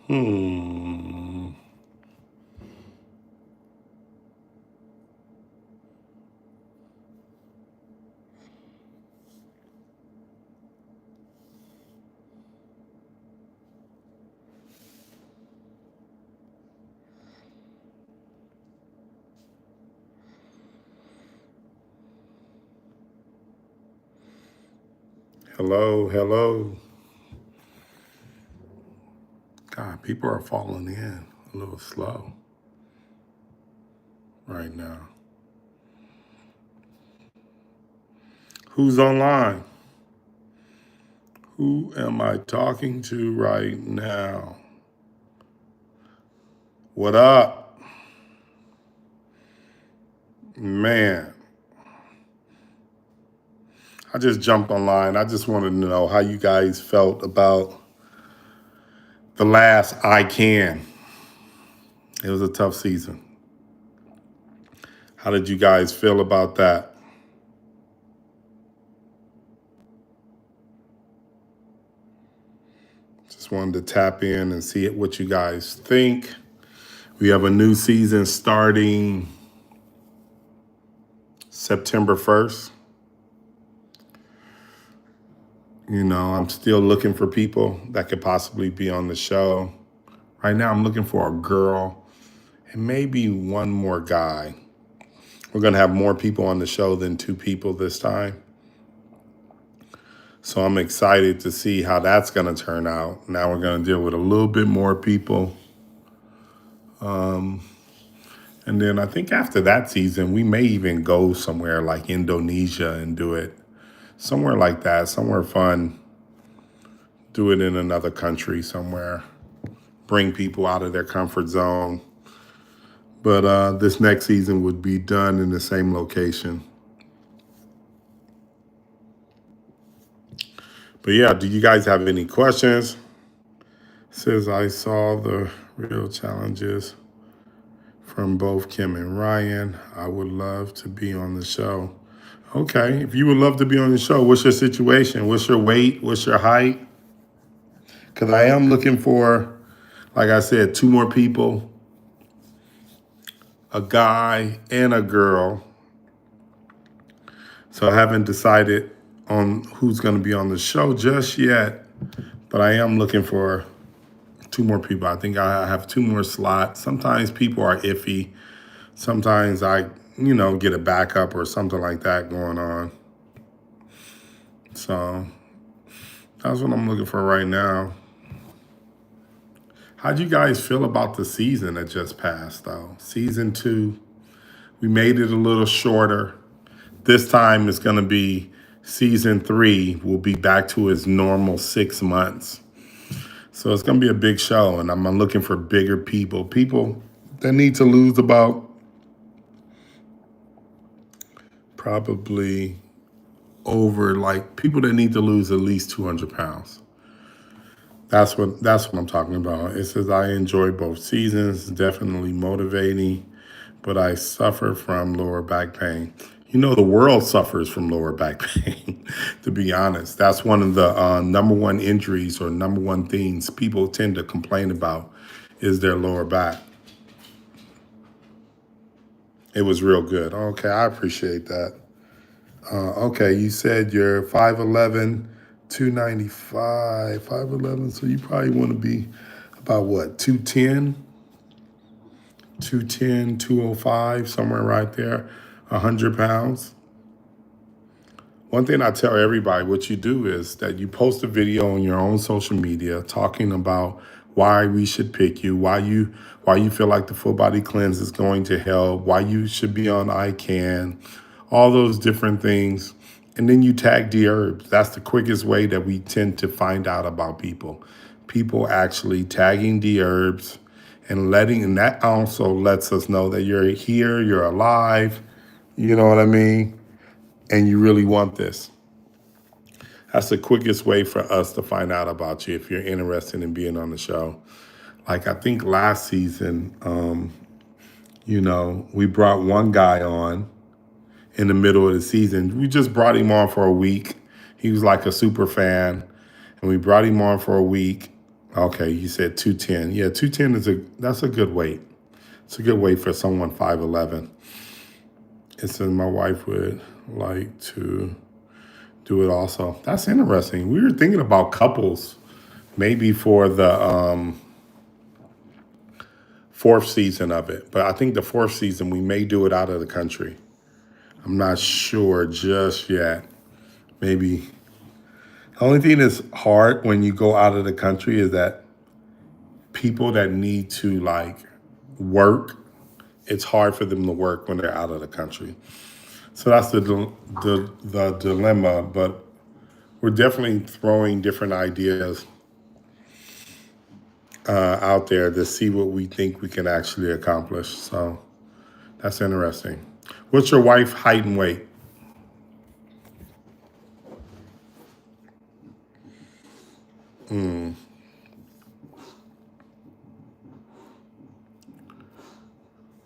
Hmm. Hello, hello. God, people are falling in a little slow right now. Who's online? Who am I talking to right now? What up? Man, I just jumped online. I just wanted to know how you guys felt about the last I Can. It was a tough season. How did you guys feel about that? Just wanted to tap in and see what you guys think. We have a new season starting September 1st. You know, I'm still looking for people that could possibly be on the show. Right now, I'm looking for a girl and maybe one more guy. We're going to have more people on the show than two people this time. So I'm excited to see how that's going to turn out. Now we're going to deal with a little bit more people. And then I think after that season, we may even go somewhere like Indonesia and do it. Somewhere like that, somewhere fun. Do it in another country somewhere. Bring people out of their comfort zone. But this next season would be done in the same location. But yeah, do you guys have any questions? Says I saw the real challenges from both Kim and Ryan. I would love to be on the show. Okay, if you would love to be on the show, what's your situation? What's your weight? What's your height? Because I am looking for, like I said, two more people, a guy and a girl. So I haven't decided on who's going to be on the show just yet, but I am looking for two more people. I think I have two more slots. Sometimes people are iffy. Sometimes I, get a backup or something like that going on. So that's what I'm looking for right now. How'd you guys feel about the season that just passed, though? Season 2, we made it a little shorter. This time it's going to be season 3 will be back to its normal 6 months. So it's going to be a big show, and I'm looking for bigger people that need to lose about probably over, like, people that need to lose at least 200 pounds. That's what I'm talking about. It says I enjoy both seasons, definitely motivating, but I suffer from lower back pain. You know, the world suffers from lower back pain, to be honest. That's one of the number one injuries or number one things people tend to complain about is their lower back. It was real good. Okay, I appreciate that. Okay, you said you're 5'11", 295, 5'11", so you probably want to be about what, 210, 210, 205, somewhere right there, 100 pounds. One thing I tell everybody, what you do is that you post a video on your own social media talking about why we should pick you, why you feel like the full body cleanse is going to help, why you should be on ICANN, all those different things. And then you tag Dherbs. That's the quickest way that we tend to find out about people. People actually tagging Dherbs and that also lets us know that you're here, you're alive, you know what I mean? And you really want this. That's the quickest way for us to find out about you if you're interested in being on the show. Like I think last season, we brought one guy on in the middle of the season. We just brought him on for a week. He was like a super fan, and we brought him on for a week. Okay, you said 210. Yeah, 210 that's a good weight. It's a good weight for someone 5'11". It says my wife would like to do it also. That's interesting. We were thinking about couples maybe for the fourth season of it, but I think the fourth season we may do it out of the country. I'm not sure just yet. Maybe the only thing that's hard when you go out of the country is that people that need to like work, it's hard for them to work when they're out of the country. So that's the dilemma. But we're definitely throwing different ideas out there to see what we think we can actually accomplish. So that's interesting. What's your wife height and weight?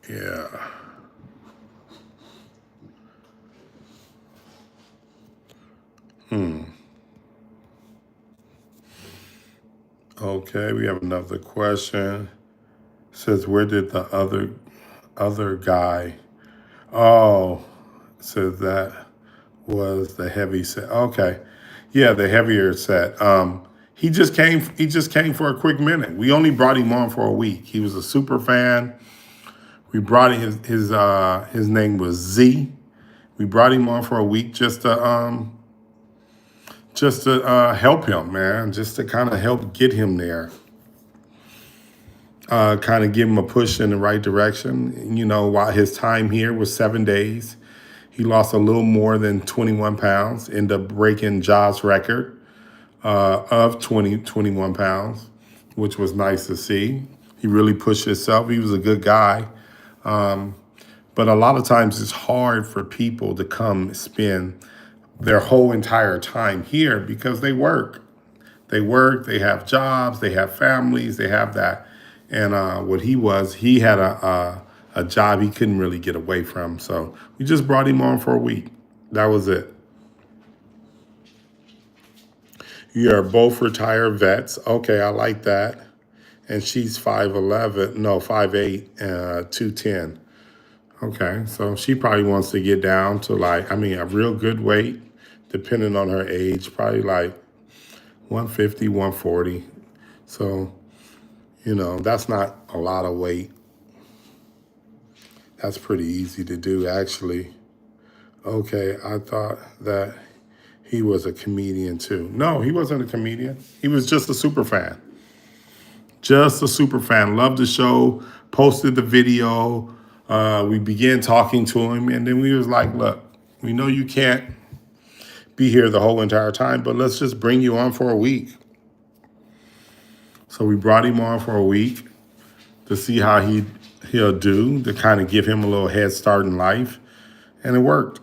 Yeah. Okay, we have another question. It says where did the other guy? Oh, so that was the heavy set. Okay, yeah, the heavier set. He just came. He just came for a quick minute. We only brought him on for a week. He was a super fan. We brought his name was Z. We brought him on for a week just to help him, man, just to kind of help get him there, kind of give him a push in the right direction. You know, while his time here was 7 days, he lost a little more than 21 pounds, ended up breaking Jaws' record of 21 pounds, which was nice to see. He really pushed himself. He was a good guy. But a lot of times it's hard for people to come spend their whole entire time here because they work. They work, they have jobs, they have families, they have that. And what he had a job he couldn't really get away from. So we just brought him on for a week. That was it. You are both retired vets. Okay, I like that. And she's 5'11", no, 5'8", 210. Okay, so she probably wants to get down to like, I mean, a real good weight, depending on her age, probably like 150, 140. So, that's not a lot of weight. That's pretty easy to do, actually. Okay, I thought that he was a comedian too. No, he wasn't a comedian. He was just a super fan. Just a super fan. Loved the show, posted the video. We began talking to him, and then we was like, look, we know you can't be here the whole entire time, but let's just bring you on for a week. So we brought him on for a week to see how he'll do, to kind of give him a little head start in life. And it worked.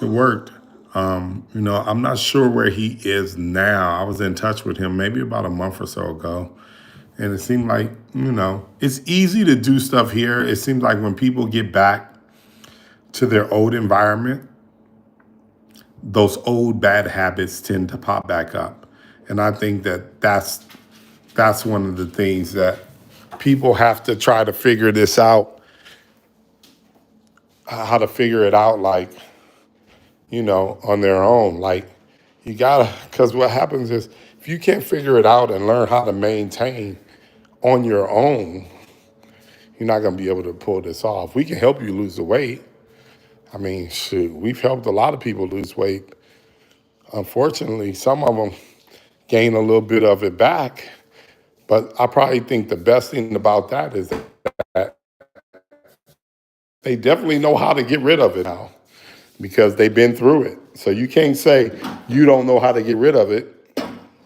It worked. I'm not sure where he is now. I was in touch with him maybe about a month or so ago. And it seemed like, it's easy to do stuff here. It seems like when people get back to their old environment, those old bad habits tend to pop back up. And I think that that's one of the things that people have to try to figure this out, how to figure it out, like, on their own. Like, you gotta, because what happens is if you can't figure it out and learn how to maintain on your own, you're not gonna be able to pull this off. We can help you lose the weight. I mean, shoot, we've helped a lot of people lose weight. Unfortunately, some of them gain a little bit of it back. But I probably think the best thing about that is that they definitely know how to get rid of it now because they've been through it. So you can't say you don't know how to get rid of it.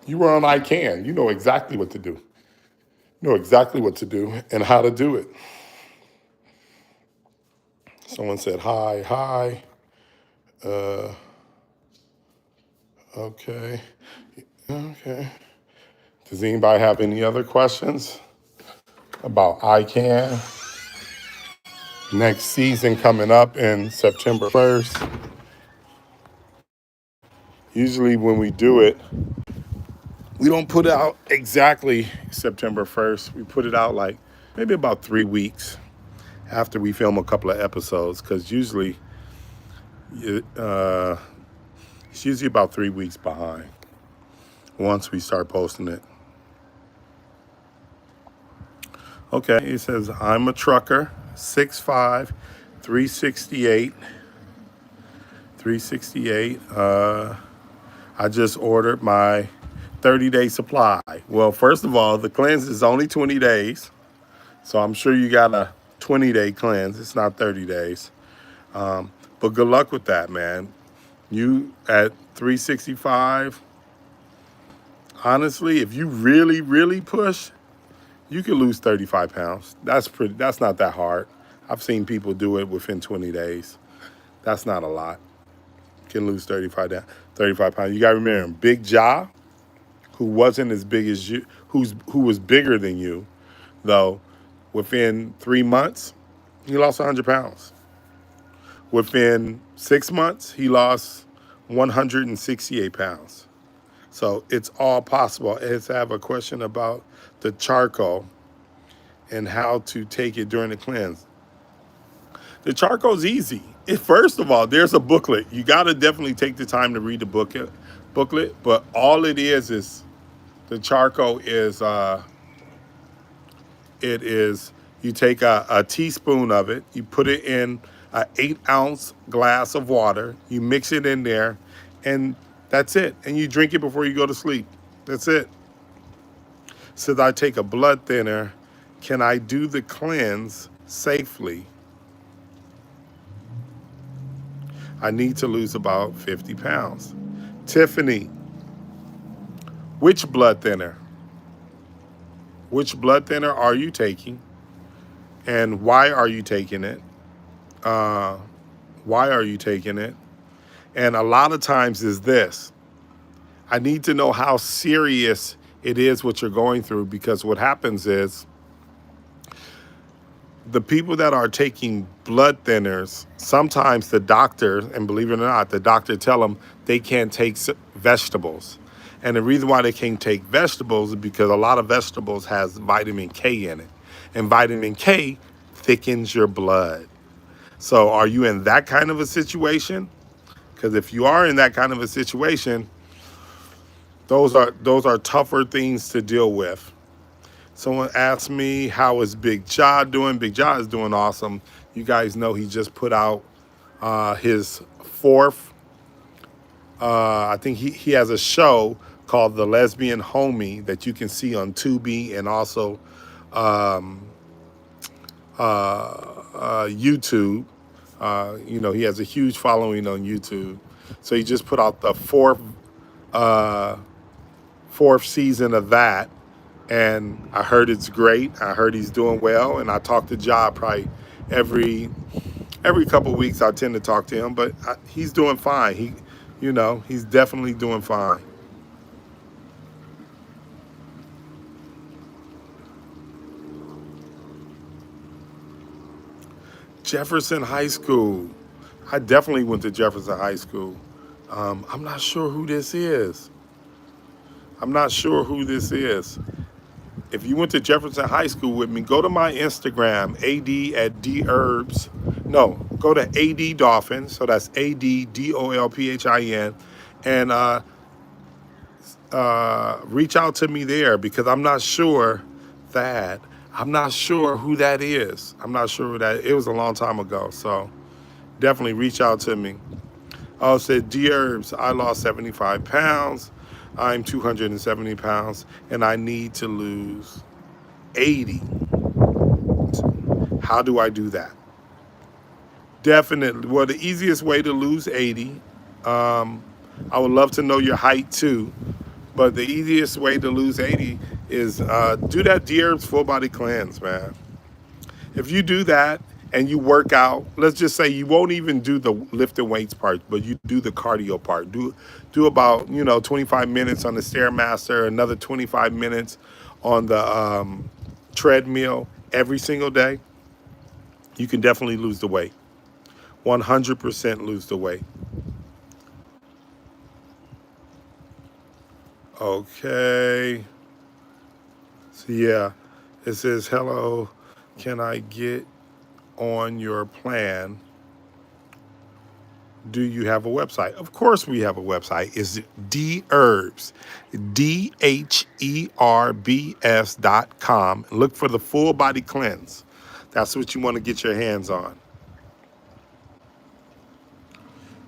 You were on I Can. You know exactly what to do. You know exactly what to do and how to do it. Someone said, hi, hi. Okay. Okay. Does anybody have any other questions about I Can? Next season coming up in September 1st. Usually when we do it, We don't put it out exactly September 1st. We put it out like maybe about 3 weeks after we film a couple of episodes, because usually uh, it's usually about 3 weeks behind once we start posting it. Okay, it says, I'm a trucker, 6'5", 368. 368. I just ordered my 30-day supply. Well, first of all, the cleanse is only 20 days. So I'm sure you got a 20-day cleanse. It's not 30 days. But good luck with that, man. You at 365, honestly, if you really, really push, you can lose 35 pounds. That's not that hard. I've seen people do it within 20 days. That's not a lot. You can lose 35 pounds. You got to remember, Big Ja, who wasn't as big as you, who was bigger than you, though, within 3 months, he lost 100 pounds. Within 6 months, he lost 168 pounds. So it's all possible. I have a question about the charcoal and how to take it during the cleanse. The charcoal's easy. First of all, there's a booklet. You got to definitely take the time to read the booklet. But all it is the charcoal is it is, you take a teaspoon of it, you put it in an 8-ounce glass of water, you mix it in there, and that's it. And you drink it before you go to sleep. That's it. Since I take a blood thinner, can I do the cleanse safely? I need to lose about 50 pounds. Tiffany, which blood thinner? Which blood thinner are you taking? And why are you taking it? Why are you taking it? And a lot of times is this. I need to know how serious it is what you're going through, because what happens is the people that are taking blood thinners, sometimes the doctor, and believe it or not, the doctor tell them they can't take vegetables. And the reason why they can't take vegetables is because a lot of vegetables has vitamin K in it. And vitamin K thickens your blood. So are you in that kind of a situation? Because if you are in that kind of a situation, those are tougher things to deal with. Someone asked me, how is Big Ja doing? Big Ja is doing awesome. You guys know he just put out his fourth, I think he has a show called The Lesbian Homie that you can see on Tubi and also YouTube. He has a huge following on YouTube. So he just put out the fourth season of that. And I heard it's great. I heard he's doing well. And I talk to Ja probably every couple of weeks. I tend to talk to him, but he's doing fine. He's definitely doing fine. Jefferson High School. I definitely went to Jefferson High School. I'm not sure who this is. I'm not sure who this is. If you went to Jefferson High School with me, go to my Instagram, AD@Dherbs. No, go to AD Dolphin. So that's ADDOLPHIN, and reach out to me there, because I'm not sure who that is. I'm not sure who that. It was a long time ago, so definitely reach out to me. Oh, it said, Dherbs, I lost 75 pounds. I'm 270 pounds, and I need to lose 80. How do I do that? Definitely. Well, the easiest way to lose 80, I would love to know your height too, but the easiest way to lose 80 is do that Dherbs full body cleanse, man. If you do that and you work out, let's just say you won't even do the lifting weights part, but you do the cardio part. Do about 25 minutes on the Stairmaster, another 25 minutes on the treadmill every single day. You can definitely lose the weight. 100% lose the weight. Okay. So yeah, it says, hello, can I get on your plan? Do you have a website? Of course we have a website. It's Dherbs, Dherbs.com. Look for the full body cleanse. That's what you want to get your hands on.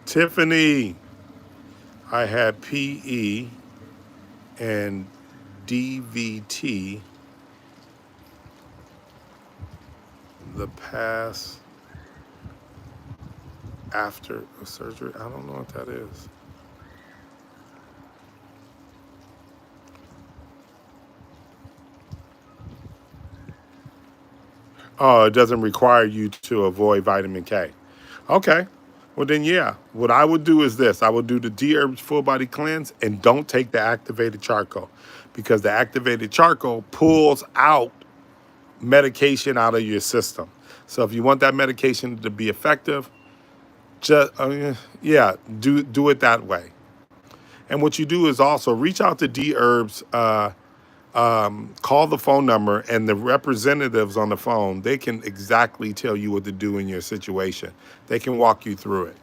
Tiffany, I had PE and DVT the past after the surgery. I don't know what that is. Oh, it doesn't require you to avoid vitamin K. Okay. Well, then, yeah. What I would do is this: I would do the D Herbs Full Body Cleanse and don't take the activated charcoal because the activated charcoal pulls out medication out of your system. So if you want that medication to be effective, just yeah, do it that way. And what you do is also reach out to D Herbs. Call the phone number, and the representatives on the phone, they can exactly tell you what to do in your situation. They can walk you through it.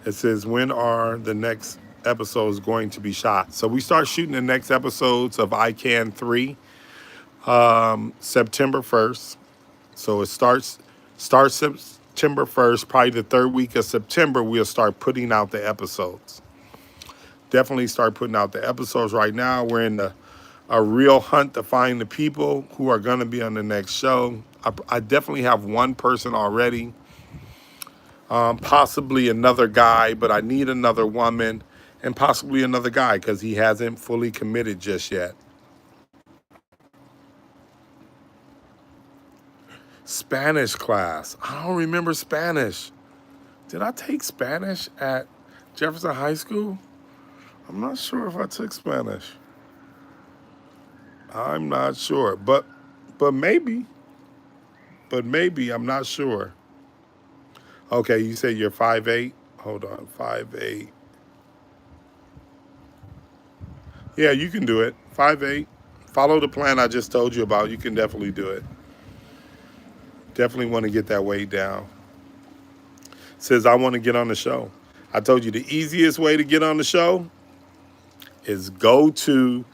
It says, when are the next episodes going to be shot? So we start shooting the next episodes of I Can 3 September 1st. So it starts September 1st, probably the third week of September, we'll start putting out the episodes. Definitely start putting out the episodes right now. We're in a real hunt to find the people who are going to be on the next show. I definitely have one person already, possibly another guy, but I need another woman and possibly another guy because he hasn't fully committed just yet. Spanish class. I don't remember Spanish. Did I take Spanish at Jefferson High School? I'm not sure if I took Spanish. I'm not sure, but maybe, I'm not sure. Okay, you say you're 5'8". Hold on, 5'8". Yeah, you can do it. 5'8". Follow the plan I just told you about. You can definitely do it. Definitely want to get that weight down. Says I want to get on the show. I told you the easiest way to get on the show is go to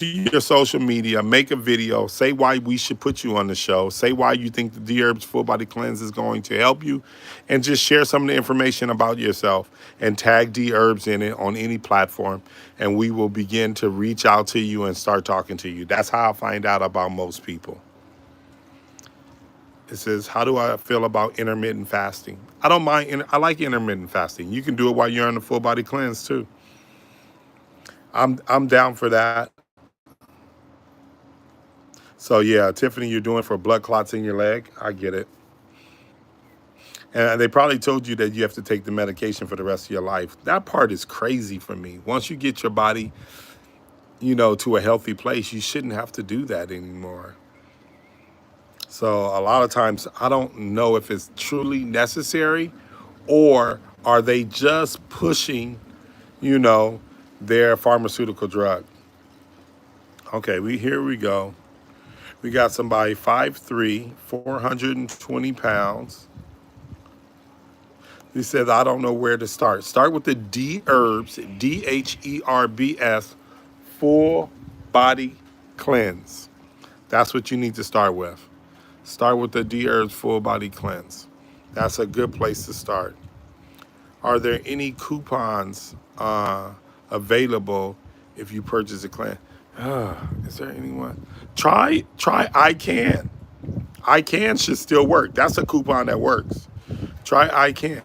your social media, make a video, say why we should put you on the show, say why you think the D-Herbs Full Body Cleanse is going to help you, and just share some of the information about yourself and tag D-Herbs in it on any platform, and we will begin to reach out to you and start talking to you. That's how I find out about most people. It says, how do I feel about intermittent fasting? I don't mind. I like intermittent fasting. You can do it while you're on the full body cleanse too. I'm down for that. So yeah, Tiffany, you're doing for blood clots in your leg. I get it. And they probably told you that you have to take the medication for the rest of your life. That part is crazy for me. Once you get your body, to a healthy place, you shouldn't have to do that anymore. So a lot of times I don't know if it's truly necessary or are they just pushing, you know, their pharmaceutical drug. Okay, here we go. We got somebody 5'3", 420 pounds. He says, I don't know where to start. Start with the D-Herbs, Dherbs, full body cleanse. That's what you need to start with. Start with the D-Herbs full body cleanse. That's a good place to start. Are there any coupons available if you purchase a cleanse? Is there anyone? Try I Can. I Can should still work. That's a coupon that works. Try I Can.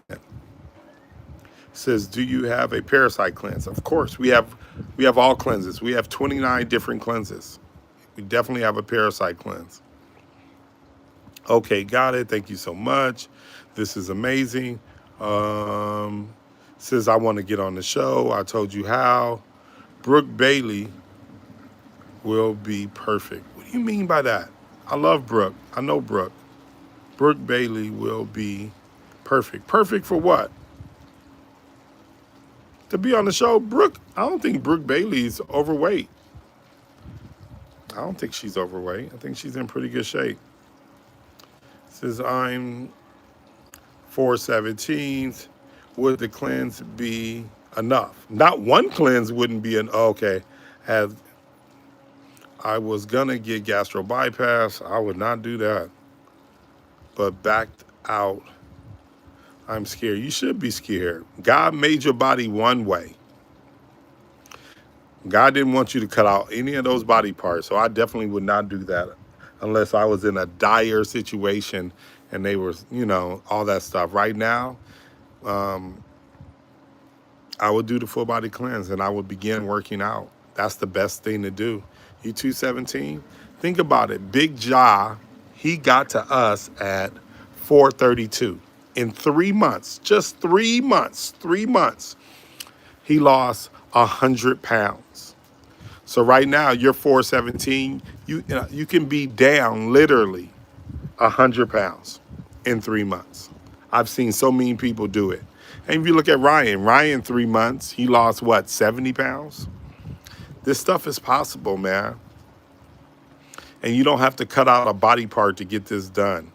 Says, do you have a parasite cleanse? Of course, we have all cleanses. We have 29 different cleanses. We definitely have a parasite cleanse. Okay, got it. Thank you so much. This is amazing. Says I want to get on the show. I told you how. Brooke Bailey will be perfect. What do you mean by that? I love Brooke. I know Brooke. Brooke Bailey will be perfect. Perfect for what? to be on the show. Brooke, I don't think Brooke Bailey's overweight. I don't think she's overweight. I think she's in pretty good shape. Says I'm 417. Would the cleanse be enough? Not one cleanse wouldn't be an okay. As I was gonna get gastro bypass, I would not do that. But backed out. I'm scared. You should be scared. God made your body one way. God didn't want you to cut out any of those body parts. So I definitely would not do that unless I was in a dire situation and they were, all that stuff. Right now, I would do the full body cleanse and I would begin working out. That's the best thing to do. You 217, think about it. Big Ja, he got to us at 432. In 3 months, just 3 months, he lost 100 pounds. So right now you're 417. You can be down literally 100 pounds in 3 months. I've seen so many people do it. And if you look at Ryan, 3 months, he lost what, 70 pounds? This stuff is possible, man. And you don't have to cut out a body part to get this done.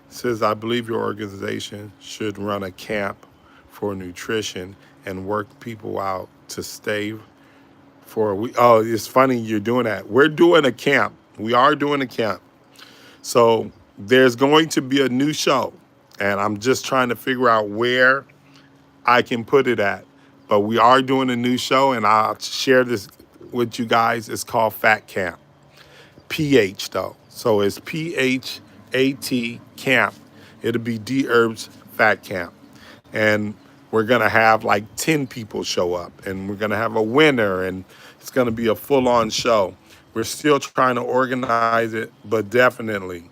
It says, I believe your organization should run a camp for nutrition and work people out to stay for a week. Oh, it's funny you're doing that. We're doing a camp. We are doing a camp. So there's going to be a new show. And I'm just trying to figure out where I can put it at. But we are doing a new show, and I'll share this with you guys. It's called Fat Camp. PH, though. So it's PHAT Camp. It'll be Dherbs Fat Camp. And we're going to have like 10 people show up, and we're going to have a winner, and it's going to be a full-on show. We're still trying to organize it, but definitely.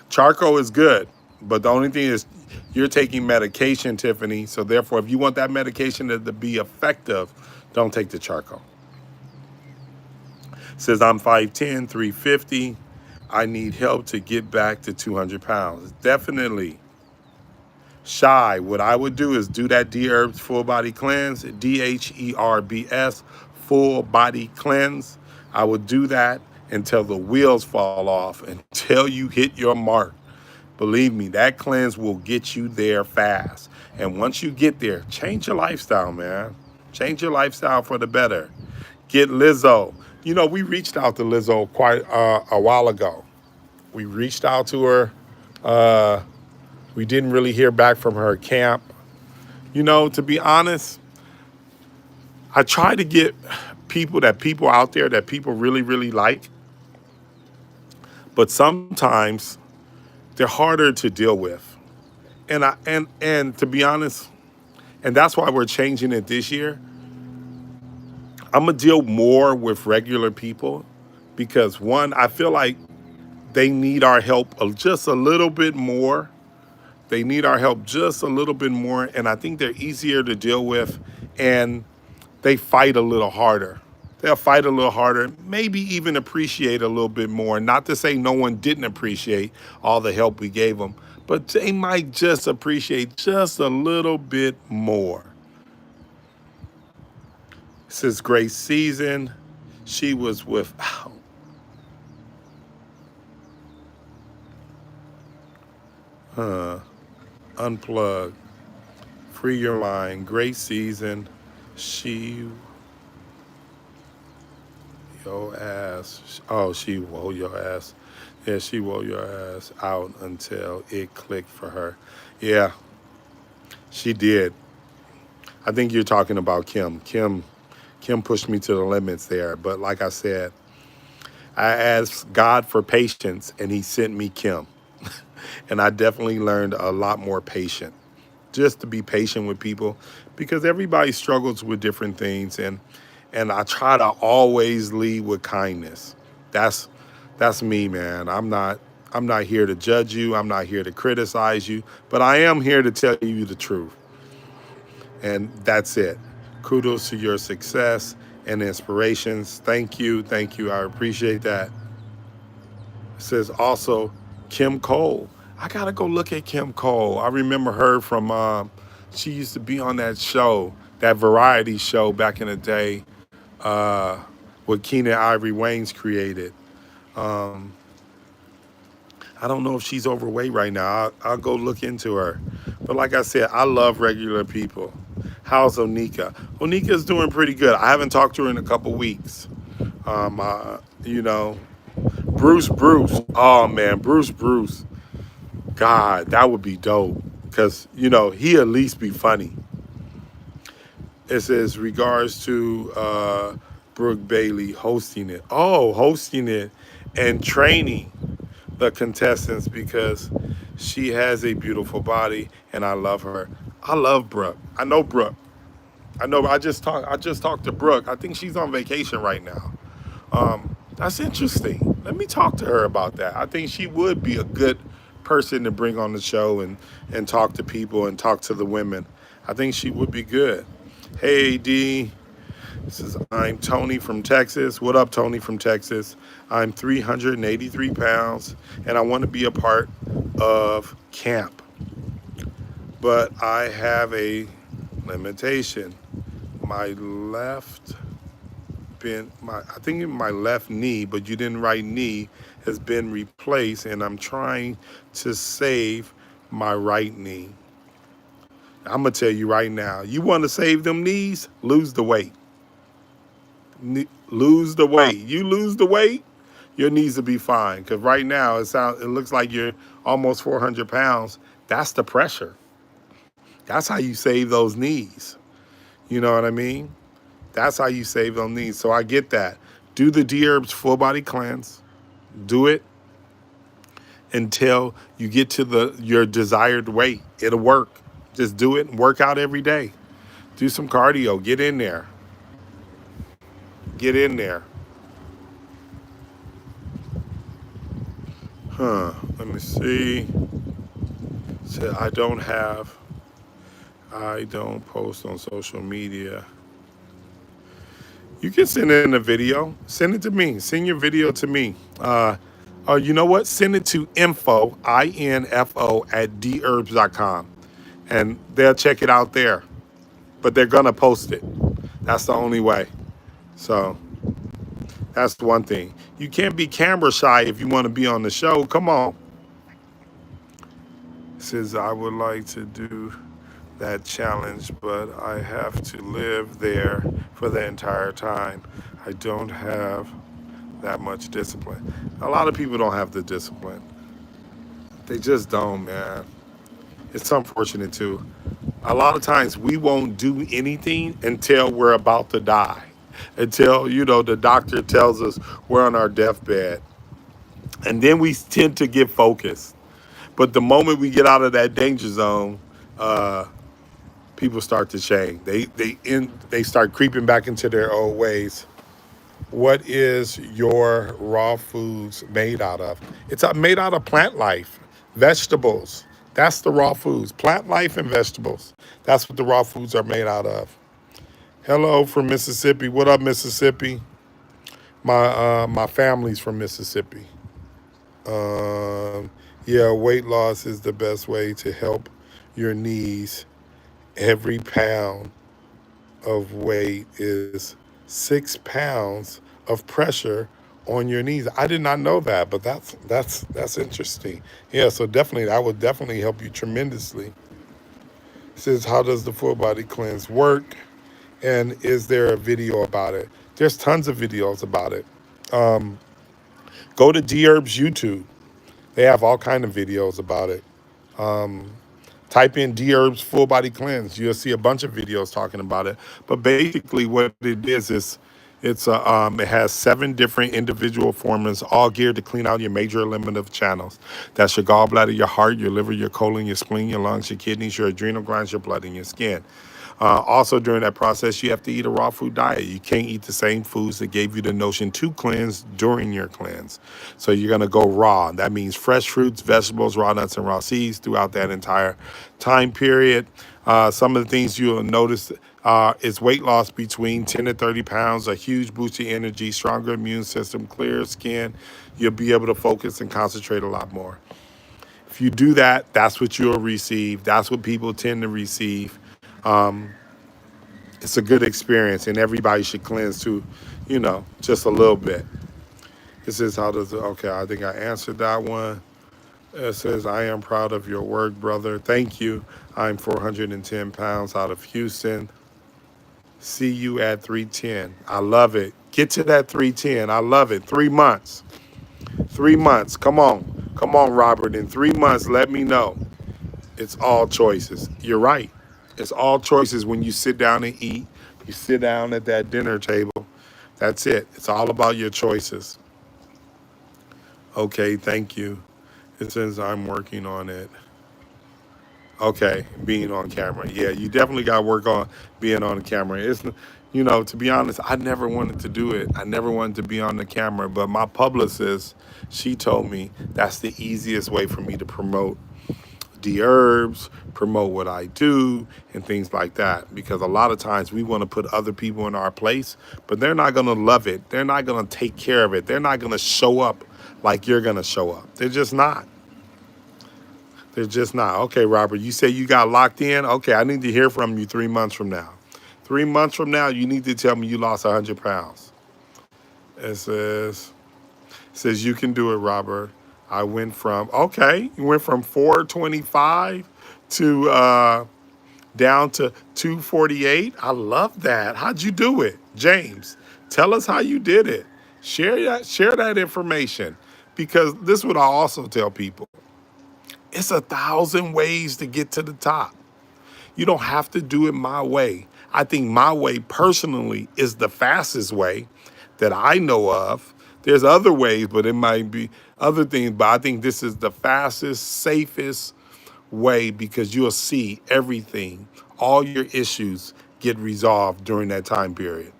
Charcoal is good, but the only thing is you're taking medication, Tiffany. So therefore, if you want that medication to be effective, don't take the charcoal. Says I'm 5'10", 350. I need help to get back to 200 pounds. Definitely. Shy, what I would do is do that Dherbs full body cleanse, DHERBS full body cleanse. I would do that until the wheels fall off, until you hit your mark. Believe me, that cleanse will get you there fast. And once you get there, change your lifestyle, man. Change your lifestyle for the better. Get Lizzo. We reached out to Lizzo quite a while ago. We reached out to her. We didn't really hear back from her camp. To be honest, I try to get people out there that people really, really like. But sometimes they're harder to deal with. And to be honest, and that's why we're changing it this year. I'm gonna deal more with regular people because one, I feel like they need our help just a little bit more. They need our help just a little bit more, and I think they're easier to deal with, and they fight a little harder. They'll fight a little harder, maybe even appreciate a little bit more. Not to say no one didn't appreciate all the help we gave them, but they might just appreciate just a little bit more. It says Grace Season. She was with, Unplug. Free your mind. Great season. She your ass. Oh, she wore your ass. Yeah, she wore your ass out until it clicked for her. Yeah, she did. I think you're talking about Kim. Kim pushed me to the limits there. But like I said, I asked God for patience, and he sent me Kim. And I definitely learned a lot more patient. Just to be patient with people because everybody struggles with different things. And I try to always lead with kindness. That's me, man. I'm not here to judge you. I'm not here to criticize you, but I am here to tell you the truth. And that's it. Kudos to your success and inspirations. Thank you. Thank you. I appreciate that. It says also Kim Cole. I gotta go look at Kim Cole. I remember her from. She used to be on that show, that variety show back in the day, uh, what Keenan Ivory Wayans created. Um, I don't know if she's overweight right now. I'll go look into her. But like I said, I love regular people. How's Onika? Onika's doing pretty good. I haven't talked to her in a couple weeks. You know, Bruce. Oh man, Bruce. God, that would be dope. Cause he at least be funny. It says regards to Brooke Bailey hosting it. Oh, hosting it and training the contestants because she has a beautiful body and I love her. I love Brooke. I know Brooke. I know. I just talked to Brooke. I think she's on vacation right now. That's interesting. Let me talk to her about that. I think she would be a good person to bring on the show and talk to people and talk to the women. I think she would be good. Hey, D. This is I'm Tony from Texas. What up, Tony from Texas? I'm 383 pounds and I want to be a part of camp, but I have a limitation. My left I think my left knee, but you didn't write knee, has been replaced, and I'm trying to save my right knee. I'm gonna tell you right now, you want to save them knees, lose the weight. Lose the weight. You lose the weight, your knees will be fine. Cause right now it looks like you're almost 400 pounds. That's the pressure. That's how you save those knees. You know what I mean? That's how you save those knees. So I get that. Do the Dherbs full body cleanse. Do it until you get to your desired weight. It'll work. Just do it and work out every day. Do some cardio. Get in there. Get in there. Let me see. So I don't post on social media. You can send in a video. Send it to me. Send your video to me. You know what? Send it to info, at dherbs.com. And they'll check it out there. But they're going to post it. That's the only way. So that's the one thing. You can't be camera shy if you want to be on the show. Come on. It says, I would like to do that challenge, but I have to live there for the entire time. I don't have that much discipline. A lot of people don't have the discipline. They just don't, man. It's unfortunate too. A lot of times we won't do anything until we're about to die. Until, the doctor tells us we're on our deathbed. And then we tend to get focused. But the moment we get out of that danger zone, people start to change. They start creeping back into their old ways. What is your raw foods made out of? It's made out of plant life, vegetables. That's the raw foods, plant life and vegetables. That's what the raw foods are made out of. Hello from Mississippi. What up, Mississippi? My family's from Mississippi. Um, yeah, weight loss is the best way to help your knees. Every pound of weight is 6 pounds of pressure on your knees. I did not know that, but that's interesting. Yeah, so definitely that would definitely help you tremendously. It says, how does the full body cleanse work? And is there a video about it? There's tons of videos about it. Go to Dherbs YouTube. They have all kind of videos about it. Type in Dherbs full body cleanse. You'll see a bunch of videos talking about it. But basically, what it is it has 7 different individual formulas, all geared to clean out your major eliminative channels. That's your gallbladder, your heart, your liver, your colon, your spleen, your lungs, your kidneys, your adrenal glands, your blood, and your skin. Also, during that process, you have to eat a raw food diet. You can't eat the same foods that gave you the notion to cleanse during your cleanse. So you're going to go raw. That means fresh fruits, vegetables, raw nuts, and raw seeds throughout that entire time period. Some of the things you'll notice is weight loss between 10 to 30 pounds, a huge boost in energy, stronger immune system, clearer skin. You'll be able to focus and concentrate a lot more. If you do that, that's what you'll receive. That's what people tend to receive. Um, it's a good experience, and everybody should cleanse too, just a little bit. It says, how does it, okay, I think I answered that one. It says, I am proud of your work, brother. Thank you. I'm 410 pounds out of Houston. See you at 310. I love it. Get to that 310. I love it. 3 months. 3 months. Come on. Come on, Robert. In 3 months, let me know. It's all choices. You're right. It's all choices when you sit down and eat. You sit down at that dinner table. That's it. It's all about your choices. Okay, thank you. It says I'm working on it. Okay, being on camera. Yeah, you definitely got to work on being on the camera. To be honest, I never wanted to do it. I never wanted to be on the camera, but my publicist, she told me that's the easiest way for me to promote Dherbs, promote what I do, and things like that. Because a lot of times we want to put other people in our place, but they're not going to love it. They're not going to take care of it. They're not going to show up like you're going to show up. They're just not. They're just not. Okay, Robert, you say you got locked in. Okay, I need to hear from you 3 months from now. 3 months from now, you need to tell me you lost 100 pounds. It says you can do it, Robert. You went from 425 to down to 248. I love that. How'd you do it? James, tell us how you did it. Share that information, because this is what I also tell people. It's 1,000 ways to get to the top. You don't have to do it my way. I think my way personally is the fastest way that I know of. There's other ways, but it might be other things. But I think this is the fastest, safest way, because you'll see everything, all your issues get resolved during that time period.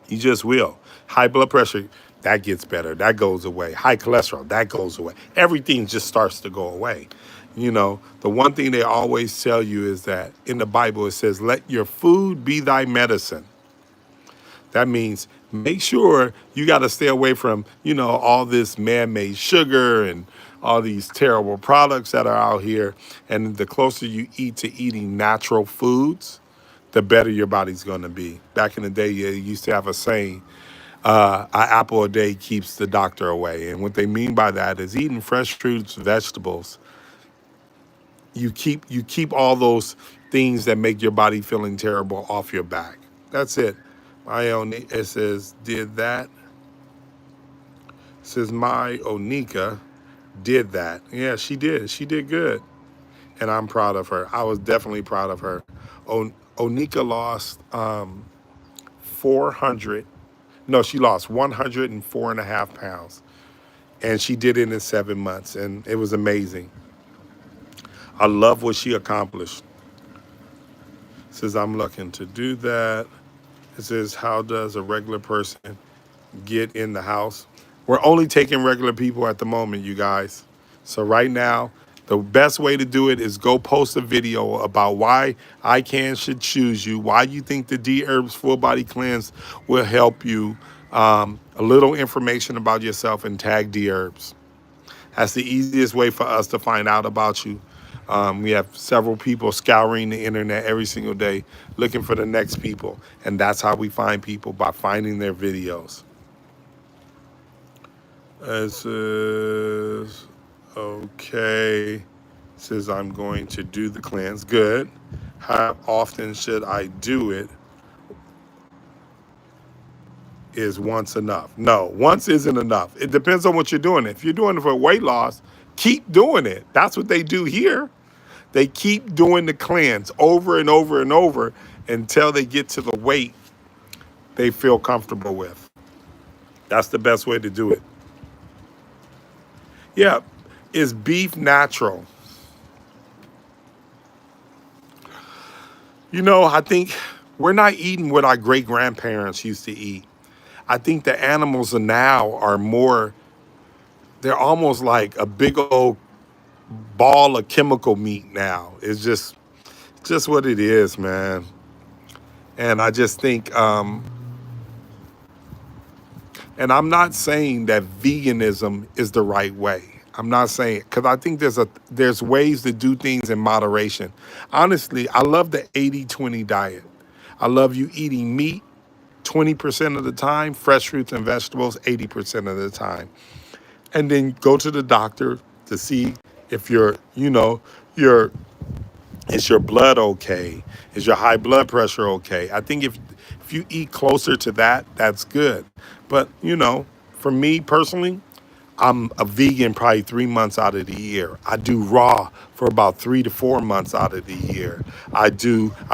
You just will. High blood pressure, that gets better. That goes away. High cholesterol, that goes away. Everything just starts to go away. The one thing they always tell you is that in the Bible, it says, let your food be thy medicine. That means make sure you got to stay away from, all this man-made sugar and all these terrible products that are out here. And the closer you eat to eating natural foods, the better your body's going to be. Back in the day, you used to have a saying, an apple a day keeps the doctor away. And what they mean by that is eating fresh fruits, vegetables. You keep all those things that make your body feeling terrible off your back. That's it. It says, did that. It says, my Onika did that. Yeah, she did. She did good. And I'm proud of her. I was definitely proud of her. Onika lost 400. No, she lost 104 and a half pounds. And she did it in 7 months. And it was amazing. I love what she accomplished. It says, I'm looking to do that. It says, how does a regular person get in the house? We're only taking regular people at the moment, you guys. So right now, the best way to do it is go post a video about why should choose you, why you think the Dherbs Full Body Cleanse will help you, a little information about yourself, and tag Dherbs. That's the easiest way for us to find out about you. We have several people scouring the internet every single day looking for the next people. And that's how we find people, by finding their videos. It says, okay. It says, I'm going to do the cleanse. Good. How often should I do it? Is once enough? No, once isn't enough. It depends on what you're doing. If you're doing it for weight loss, keep doing it. That's what they do here. They keep doing the cleanse over and over and over until they get to the weight they feel comfortable with. That's the best way to do it. Yeah, is beef natural? I think we're not eating what our great-grandparents used to eat. I think the animals now are more, they're almost like a big old ball of chemical meat now. It's just what it is, man. And I just think, and I'm not saying that veganism is the right way. I'm not saying, because I think there's ways to do things in moderation. Honestly, I love the 80-20 diet. I love you eating meat 20% of the time, fresh fruits and vegetables 80% of the time. And then go to the doctor to see if your is your blood okay? Is your high blood pressure okay? I think if you eat closer to that, that's good. But for me personally, I'm a vegan probably 3 months out of the year. I do raw for about 3 to 4 months out of the year. I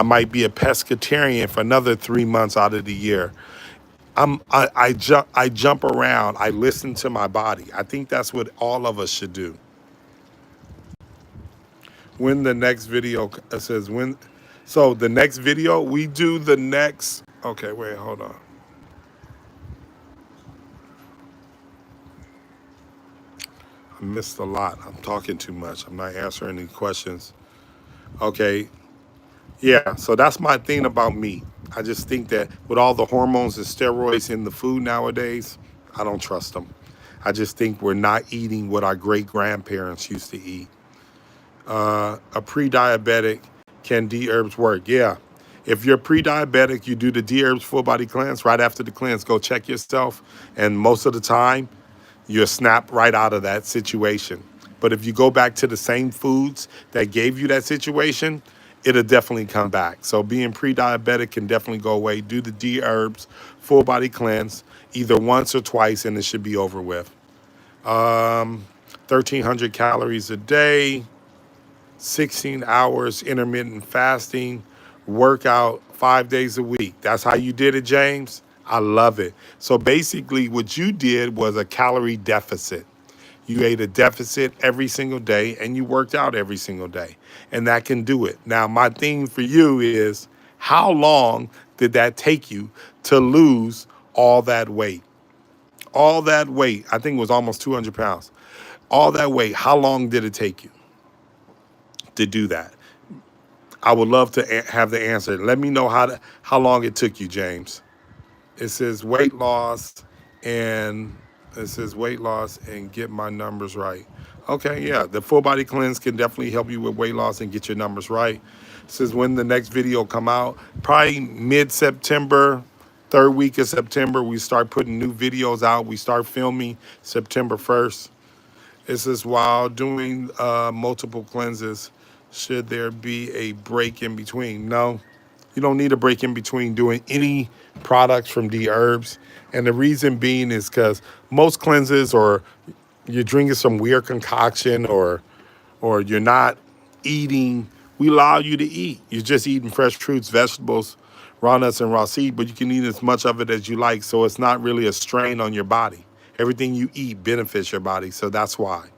might be a pescatarian for another 3 months out of the year. I jump around. I listen to my body. I think that's what all of us should do. When the next video says when, so the next video we do the next. Okay, wait, hold on. I missed a lot. I'm talking too much. I'm not answering any questions. Okay, yeah. So that's my thing about meat. I just think that with all the hormones and steroids in the food nowadays, I don't trust them. I just think we're not eating what our great grandparents used to eat. A pre-diabetic, can D-herbs work? Yeah. If you're pre-diabetic, you do the D-herbs full body cleanse. Right after the cleanse, go check yourself. And most of the time, you'll snap right out of that situation. But if you go back to the same foods that gave you that situation, it'll definitely come back. So being pre-diabetic can definitely go away. Do the D-herbs full body cleanse either once or twice, and it should be over with. 1,300 calories a day. 16 hours intermittent fasting, workout 5 days a week. That's how you did it, James? I love it. So basically, what you did was a calorie deficit. You ate a deficit every single day and you worked out every single day. And that can do it. Now, my thing for you is how long did that take you to lose all that weight? All that weight, I think it was almost 200 pounds. All that weight, how long did it take you to do that? I would love to have the answer. Let me know how long it took you, James. It says weight loss, and get my numbers right. Okay, yeah, the full body cleanse can definitely help you with weight loss and get your numbers right. It says when the next video come out, probably mid-September, third week of September, we start putting new videos out. We start filming September 1st. It says, while doing multiple cleanses, should there be a break in between? No, you don't need a break in between doing any products from Dherbs. And the reason being is because most cleanses, or you're drinking some weird concoction, or you're not eating, we allow you to eat. You're just eating fresh fruits, vegetables, raw nuts, and raw seed, but you can eat as much of it as you like. So it's not really a strain on your body. Everything you eat benefits your body. So that's why.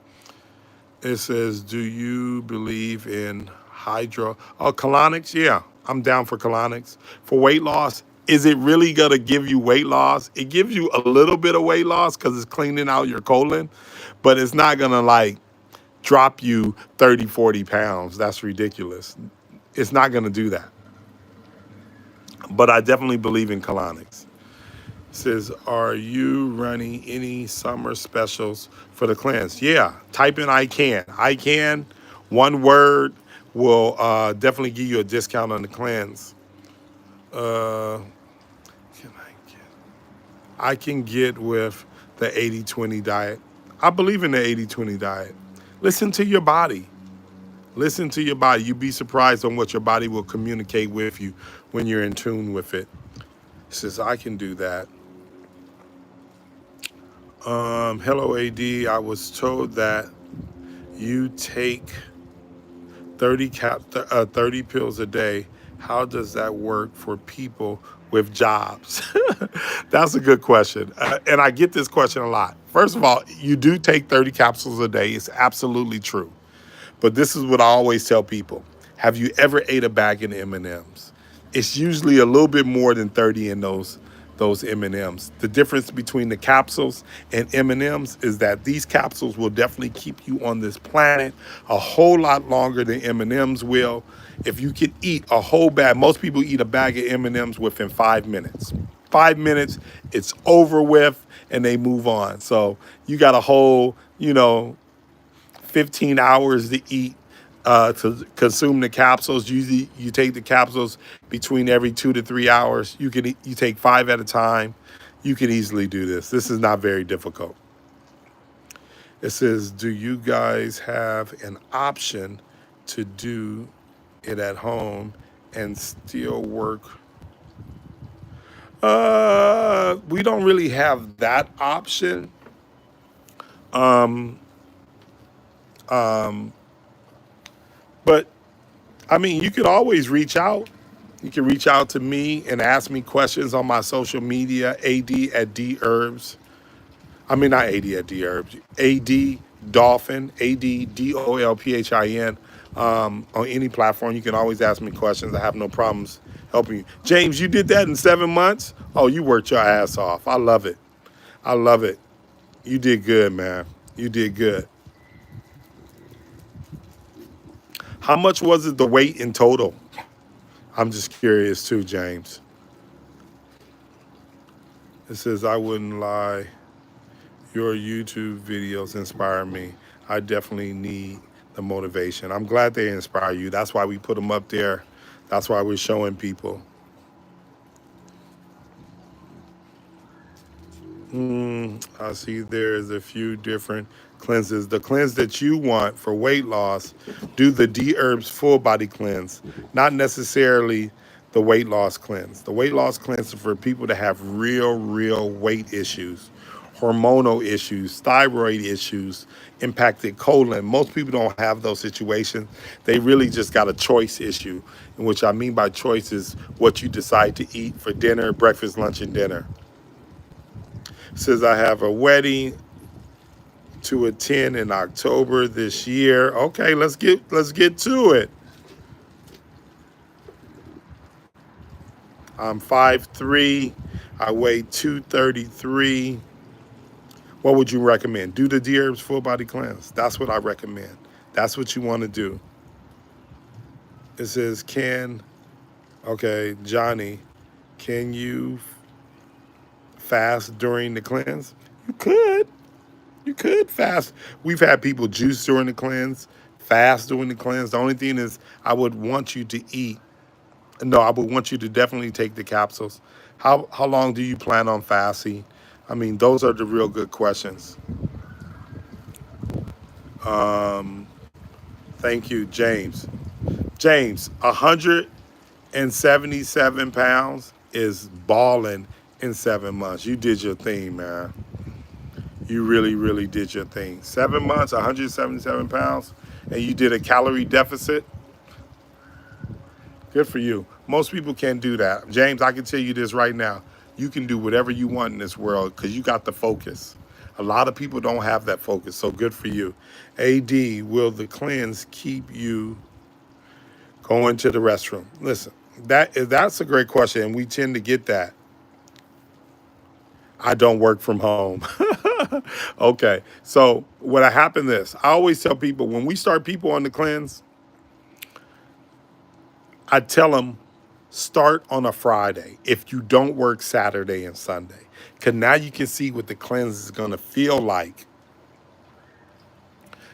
It says, do you believe in colonics? Yeah, I'm down for colonics. For weight loss, is it really going to give you weight loss? It gives you a little bit of weight loss because it's cleaning out your colon, but it's not going to like drop you 30, 40 pounds. That's ridiculous. It's not going to do that. But I definitely believe in colonics. Says, are you running any summer specials for the cleanse? Yeah, type in I can. I can, one word, will definitely give you a discount on the cleanse. Can I can get with the 80-20 diet. I believe in the 80-20 diet. Listen to your body. Listen to your body. You'd be surprised on what your body will communicate with you when you're in tune with it. It says, I can do that. Hello, AD. I was told that you take 30 pills a day. How does that work for people with jobs? That's a good question. And I get this question a lot. First of all, you do take 30 capsules a day. It's absolutely true. But this is what I always tell people. Have you ever ate a bag of M&Ms? It's usually a little bit more than 30 in those M&Ms. The difference between the capsules and M&Ms is that these capsules will definitely keep you on this planet a whole lot longer than M&Ms will. If you could eat a whole bag, most people eat a bag of M&Ms within 5 minutes. 5 minutes, it's over with, and they move on. So you got a whole, 15 hours to eat, to consume the capsules. Usually, you take the capsules between every 2 to 3 hours. You take 5 at a time. You can easily do this. This is not very difficult. It says, do you guys have an option to do it at home and still work? We don't really have that option. But I mean, you could always reach out. You can reach out to me and ask me questions on my social media, AD at Dherbs. I mean, not AD at Dherbs, AD Dolphin, ADDOLPHIN. On any platform, you can always ask me questions. I have no problems helping you. James, you did that in 7 months? Oh, you worked your ass off. I love it. I love it. You did good, man. You did good. How much was it the weight in total? I'm just curious too, James. It says, I wouldn't lie. Your YouTube videos inspire me. I definitely need the motivation. I'm glad they inspire you. That's why we put them up there. That's why we're showing people. I see there's a few different cleanses. The cleanse that you want for weight loss, do the D-Herbs full body cleanse, not necessarily the weight loss cleanse. The weight loss cleanse is for people that have real weight issues, hormonal issues, thyroid issues, impacted colon. Most people don't have those situations. They really just got a choice issue, in which I mean by choice is what you decide to eat for dinner, breakfast, lunch, and dinner. Says I have a wedding to attend in October this year. Okay, let's get to it. I'm 5'3". I weigh 233. What would you recommend? Do the Dherbs full body cleanse. That's what I recommend. That's what you want to do. It says, Johnny, can you fast during the cleanse? You could. You could fast. We've had people juice during the cleanse, fast during the cleanse. The only thing is, I would want you to eat. No, I would want you to definitely take the capsules. How long do you plan on fasting? I mean, those are the real good questions. Thank you, James. James, 177 pounds is balling in 7 months. You did your thing, man. You really did your thing. 7 months, 177 pounds, and you did a calorie deficit. Good for you. Most people can't do that. James, I can tell you this right now. You can do whatever you want in this world because you got the focus. A lot of people don't have that focus, so good for you. AD, will the cleanse keep you going to the restroom? Listen, that's a great question, and we tend to get that. I don't work from home. Okay, so what happened this, I always tell people when we start people on the cleanse, I tell them start on a Friday if you don't work Saturday and Sunday. Because now you can see what the cleanse is going to feel like.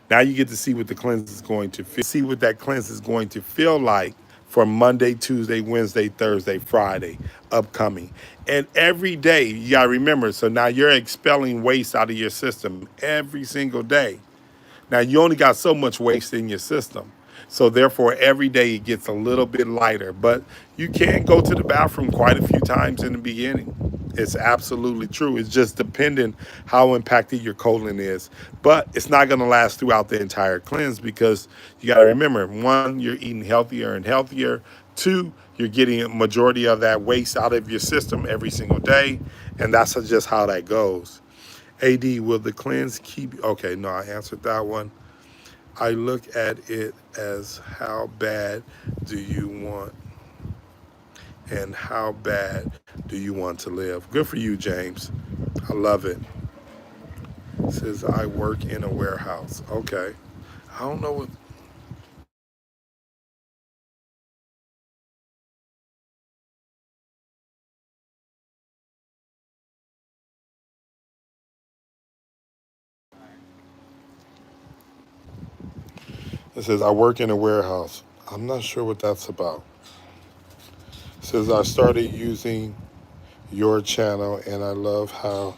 Now you get to see what the cleanse is going to feel. See what that cleanse is going to feel like for Monday, Tuesday, Wednesday, Thursday, Friday, upcoming. And every day, you got to remember, so now you're expelling waste out of your system every single day. Now, you only got so much waste in your system. So therefore, every day it gets a little bit lighter. But you can go to the bathroom quite a few times in the beginning. It's absolutely true. It's just dependent how impacted your colon is. But it's not going to last throughout the entire cleanse because you got to remember, one, you're eating healthier and healthier. Two, you're getting a majority of that waste out of your system every single day. And that's just how that goes. AD, will the cleanse keep? Okay, no, I answered that one. I look at it as how bad do you want and how bad do you want to live? Good for you, James. I love it. It says I work in a warehouse. Okay. I don't know what. It says, I work in a warehouse. I'm not sure what that's about. It says, I started using your channel and I love how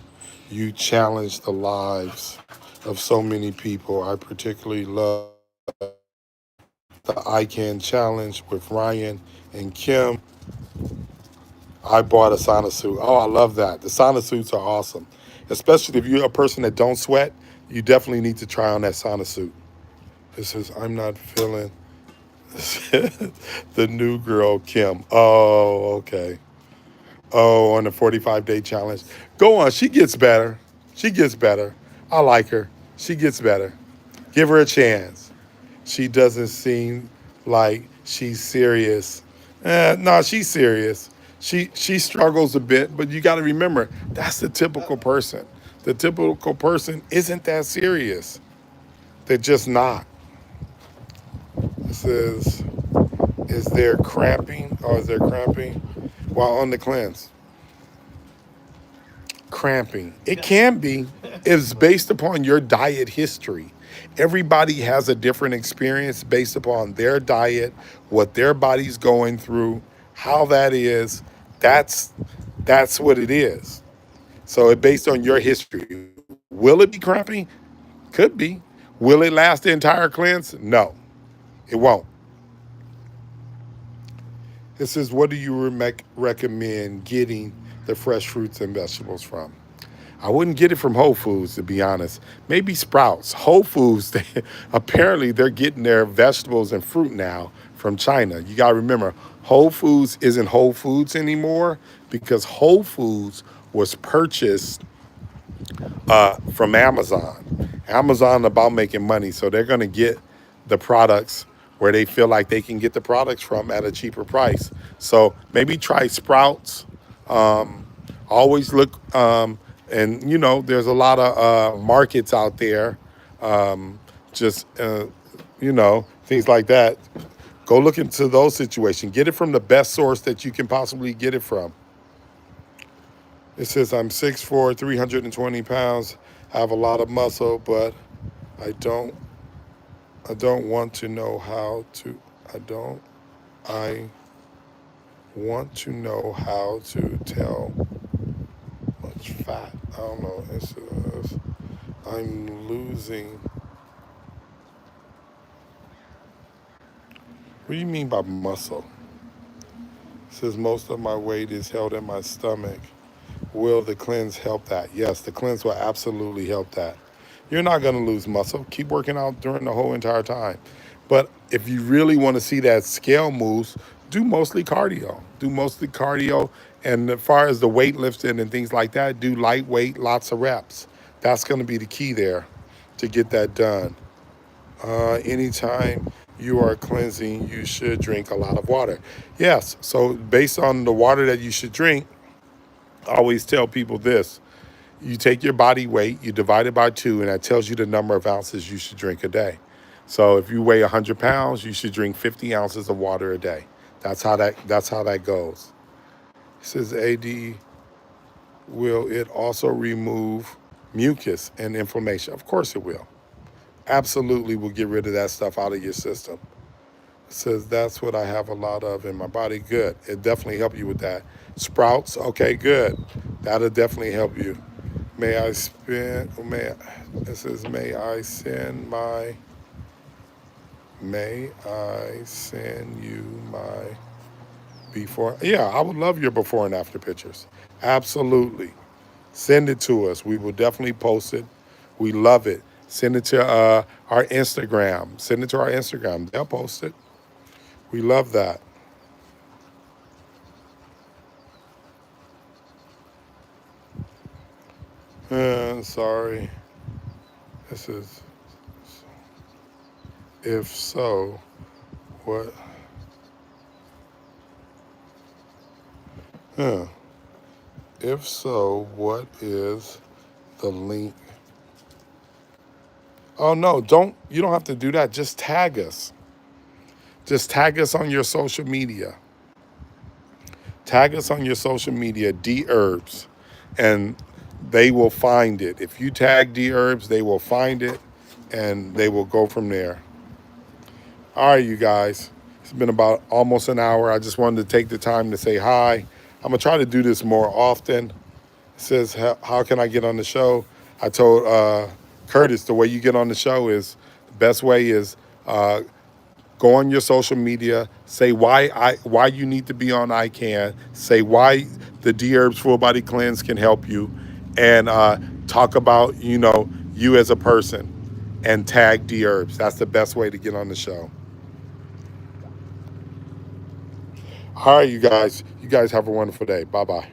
you challenge the lives of so many people. I particularly love the I Can Challenge with Ryan and Kim. I bought a sauna suit. Oh, I love that. The sauna suits are awesome. Especially if you're a person that don't sweat, you definitely need to try on that sauna suit. It says, I'm not feeling the new girl, Kim. Oh, okay. Oh, on the 45-day challenge. Go on. She gets better. She gets better. I like her. She gets better. Give her a chance. She doesn't seem like she's serious. No, she's serious. She struggles a bit, but you got to remember that's the typical person. The typical person isn't that serious. They're just not. It says, is there cramping? Or is there cramping while on the cleanse? Cramping. It can be. It's based upon your diet history. Everybody has a different experience based upon their diet, what their body's going through, how that is. That's that's what it is. So it's based on your history. Will it be cramping? Could be. Will it last the entire cleanse? No, it won't. It says, what do you recommend getting the fresh fruits and vegetables from? I wouldn't get it from Whole Foods, to be honest. Maybe Sprouts. Whole Foods, apparently they're getting their vegetables and fruit now from China. You got to remember, Whole Foods isn't Whole Foods anymore because Whole Foods was purchased from Amazon. Amazon about making money, so they're going to get the products where they feel like they can get the products from at a cheaper price. So maybe try Sprouts. Always look, and you know, there's a lot of markets out there, just you know, things like that. Go look into those situations. Get it from the best source that you can possibly get it from. It says I'm 6'4", 320 pounds. I have a lot of muscle, but I don't I don't want to know how to I don't I want to know how to tell much fat. I don't know. It says I'm losing. What do you mean by muscle? It says most of my weight is held in my stomach. Will the cleanse help that? Yes, the cleanse will absolutely help that. You're not going to lose muscle. Keep working out during the whole entire time. But if you really want to see that scale moves, do mostly cardio. Do mostly cardio. And as far as the weightlifting and things like that, do lightweight, lots of reps. That's going to be the key there to get that done. Anytime you are cleansing, you should drink a lot of water. Yes, so based on the water that you should drink, I always tell people this. You take your body weight, you divide it by 2, and that tells you the number of ounces you should drink a day. So if you weigh 100 pounds, you should drink 50 ounces of water a day. That's how that goes. It says, AD, will it also remove mucus and inflammation? Of course it will. Absolutely will get rid of that stuff out of your system. It says that's what I have a lot of in my body. Good. It definitely help you with that. Sprouts, okay, good. That'll definitely help you. May I spend, it says, may I send you my before? Yeah, I would love your before and after pictures. Absolutely. Send it to us. We will definitely post it. We love it. Send it to our Instagram. Send it to our Instagram. They'll post it. We love that. Sorry. This is, if so, what? Huh. If so, what is the link? Oh no, you don't have to do that. Just tag us. Just tag us on your social media. Tag us on your social media, Dherbs, and they will find it. If you tag Dherbs, they will find it, and they will go from there. All right, you guys. It's been about almost an hour. I just wanted to take the time to say hi. I'm gonna try to do this more often. It says, how can I get on the show? I told Curtis the way you get on the show is the best way is go on your social media, say why you need to be on ICANN, say why the Dherbs Full Body Cleanse can help you, and talk about you as a person, and tag Dherbs. That's the best way to get on the show. All right, you guys. You guys have a wonderful day. Bye bye.